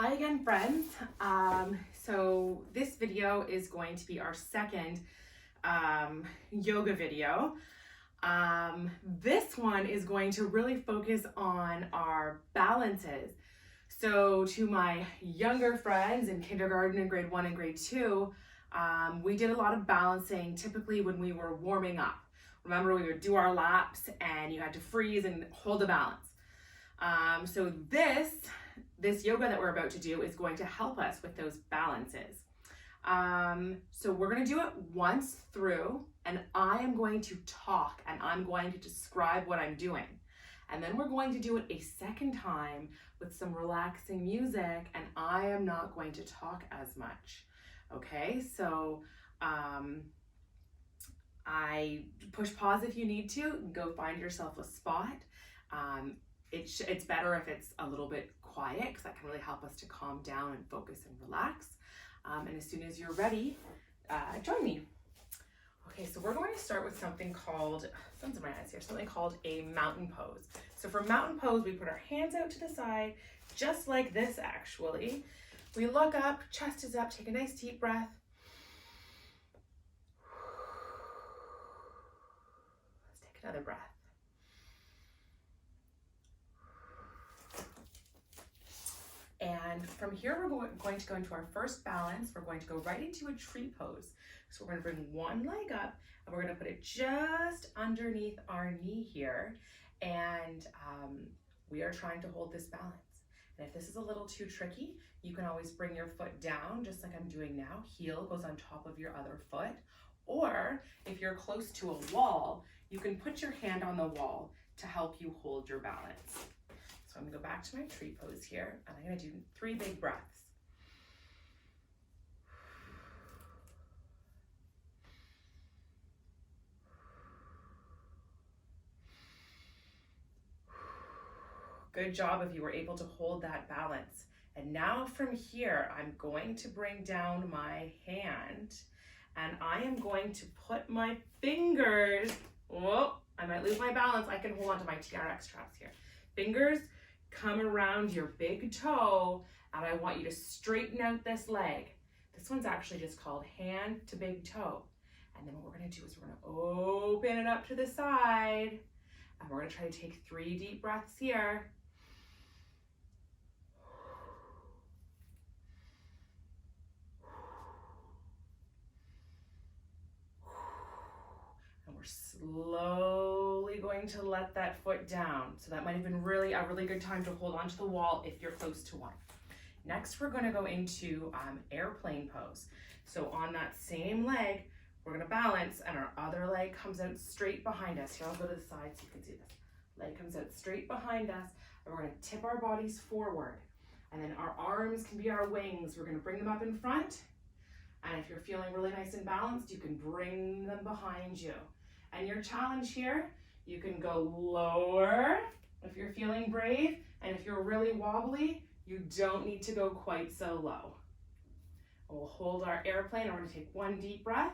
Hi again, friends. So this video is going to be our second yoga video. This one is going to really focus on our balances. So to my younger friends in kindergarten and grade 1 and grade 2, we did a lot of balancing typically when we were warming up. Remember, we would do our laps and you had to freeze and hold the balance. So this yoga that we're about to do is going to help us with those balances. So we're going to do it once through, and I am going to talk and I'm going to describe what I'm doing. And then we're going to do it a second time with some relaxing music, and I am not going to talk as much. Okay, so I push pause if you need to. Go find yourself a spot. It's better if it's a little bit quiet because that can really help us to calm down and focus and relax. And as soon as you're ready, join me. Okay, so we're going to start with something called, sun's in my eyes here, something called a mountain pose. So for mountain pose, we put our hands out to the side, just like this actually. We look up, chest is up, take a nice deep breath. Let's take another breath. And from here, we're going to go into our first balance. We're going to go right into a tree pose. So we're going to bring one leg up and we're going to put it just underneath our knee here. And we are trying to hold this balance. And if this is a little too tricky, you can always bring your foot down just like I'm doing now. Heel goes on top of your other foot. Or if you're close to a wall, you can put your hand on the wall to help you hold your balance. So I'm gonna go back to my tree pose here, and I'm gonna do 3 big breaths. Good job if you were able to hold that balance. And now from here, I'm going to bring down my hand, and I am going to put my fingers, whoa, I might lose my balance. I can hold on to my TRX straps here. Fingers come around your big toe, and I want you to straighten out this leg. This one's actually just called hand to big toe. And then what we're gonna do is we're gonna open it up to the side, and we're gonna try to take 3 deep breaths here. And we're slowly going to let that foot down. So that might have been a really good time to hold onto the wall if you're close to one. Next, we're going to go into airplane pose. So on that same leg, we're going to balance, and our other leg comes out straight behind us. Here, I'll go to the side so you can see this. Leg comes out straight behind us, and we're going to tip our bodies forward. And then our arms can be our wings. We're going to bring them up in front. And if you're feeling really nice and balanced, you can bring them behind you. And your challenge here, you can go lower if you're feeling brave, and if you're really wobbly, you don't need to go quite so low. We'll hold our airplane, and we're gonna take 1 deep breath.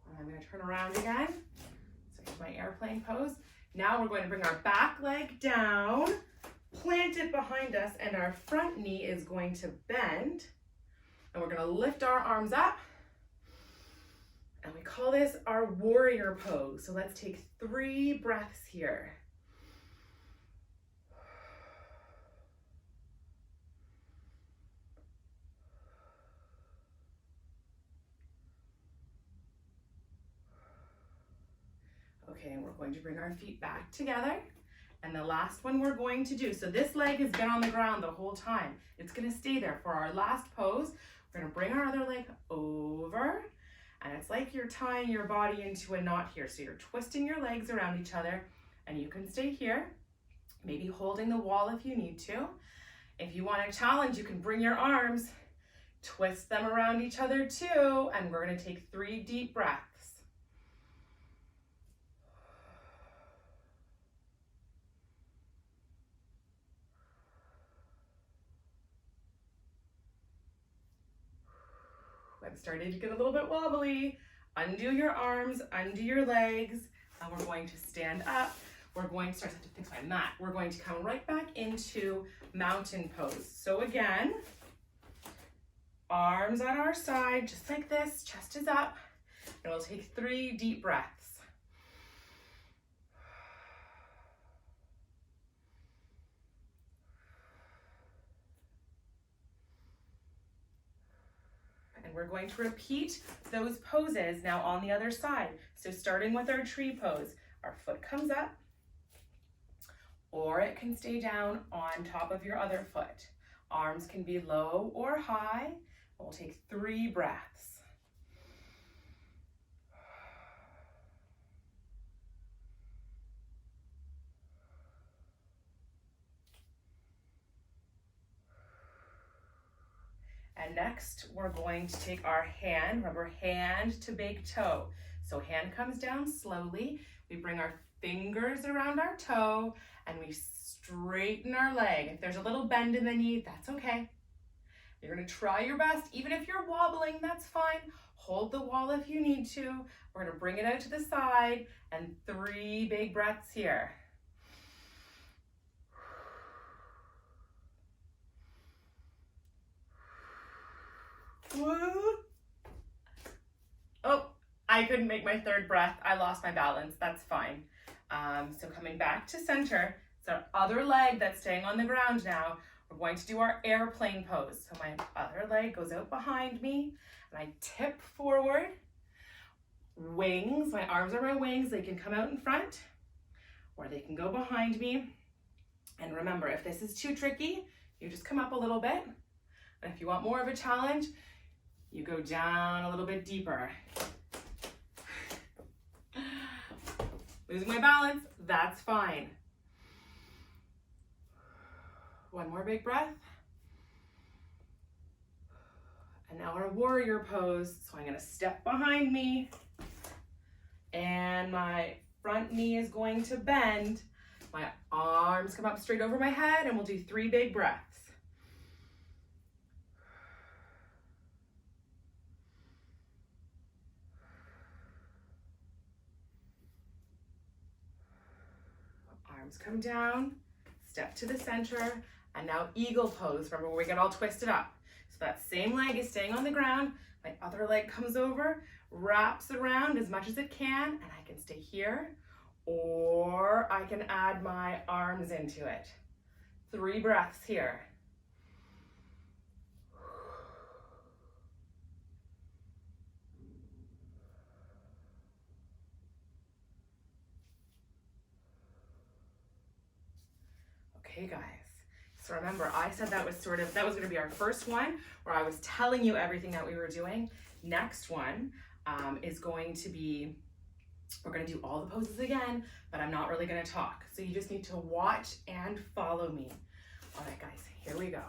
And I'm gonna turn around again. So here's my airplane pose. Now we're going to bring our back leg down, plant it behind us, and our front knee is going to bend. And we're gonna lift our arms up. And we call this our warrior pose. So let's take 3 breaths here. Okay, and we're going to bring our feet back together. And the last one we're going to do, so this leg has been on the ground the whole time. It's gonna stay there. For our last pose, we're gonna bring our other leg over. And it's like you're tying your body into a knot here. So you're twisting your legs around each other, and you can stay here, maybe holding the wall if you need to. If you want a challenge, you can bring your arms, twist them around each other too, and we're gonna take 3 deep breaths. I'm starting to get a little bit wobbly. Undo your arms, undo your legs, and we're going to stand up. we're going to start, I have to fix my mat. We're going to come right back into mountain pose. So again, arms at our side, just like this, chest is up, and we'll take 3 deep breaths. And we're going to repeat those poses now on the other side. So starting with our tree pose, our foot comes up, or it can stay down on top of your other foot. Arms can be low or high. We'll take 3 breaths. And next, we're going to take our hand, remember, hand to big toe. So hand comes down slowly. We bring our fingers around our toe and we straighten our leg. If there's a little bend in the knee, that's okay. You're gonna try your best. Even if you're wobbling, that's fine. Hold the wall if you need to. We're gonna bring it out to the side and 3 big breaths here. Oh, I couldn't make my 3rd breath. I lost my balance. That's fine. So coming back to center, so our other leg that's staying on the ground now, we're going to do our airplane pose. So my other leg goes out behind me and I tip forward. Wings, my arms are my wings. They can come out in front or they can go behind me. And remember, if this is too tricky, you just come up a little bit. And if you want more of a challenge, you go down a little bit deeper. Losing my balance, that's fine. One more big breath. And now our warrior pose. So I'm gonna step behind me and my front knee is going to bend. My arms come up straight over my head and we'll do 3 big breaths. Arms come down, step to the center, and now eagle pose. Remember where we get all twisted up. So that same leg is staying on the ground, my other leg comes over, wraps around as much as it can, and I can stay here, or I can add my arms into it. 3 breaths here. Okay, guys. So remember, I said that was going to be our first one where I was telling you everything that we were doing. Next one is going to be, we're going to do all the poses again, but I'm not really going to talk. So you just need to watch and follow me. All right, guys, here we go.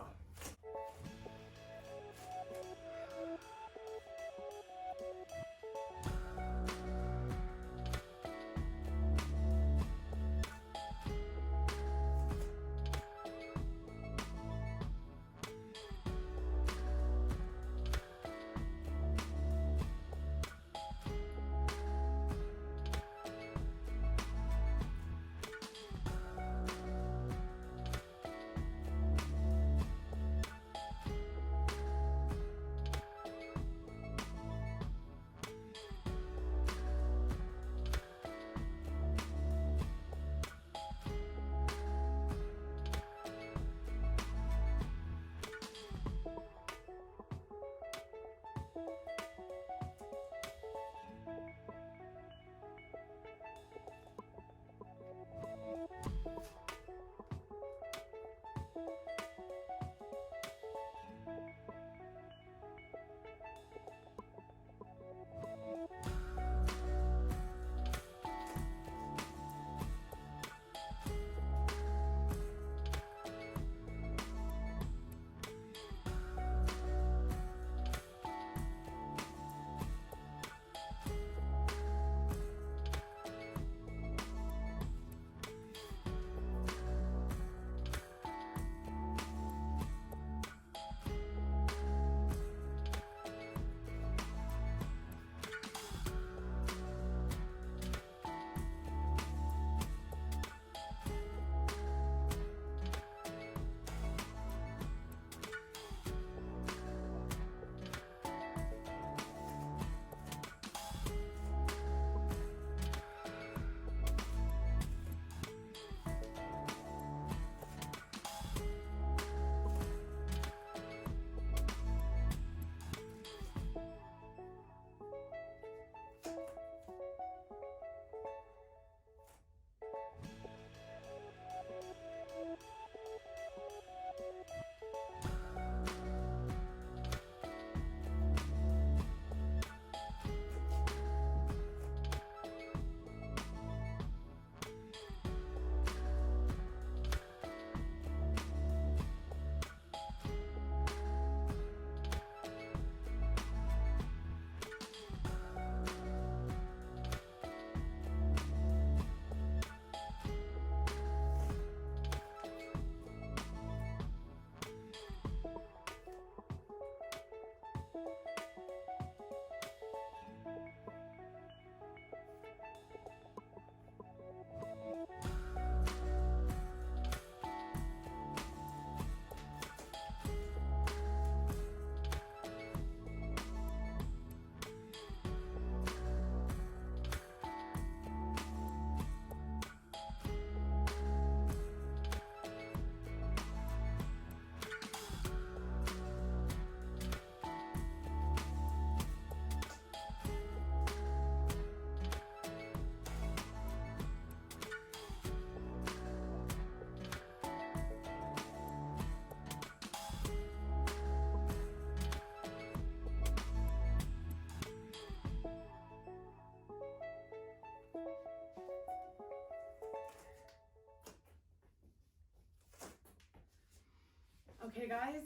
guys,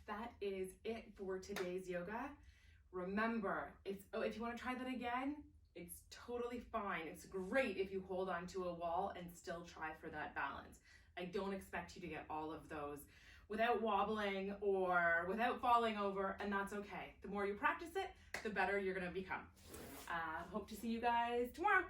that is it for today's yoga. Remember, if you want to try that again, it's totally fine. It's great if you hold onto a wall and still try for that balance. I don't expect you to get all of those without wobbling or without falling over, and that's okay. The more you practice it, the better you're gonna become. Hope to see you guys tomorrow.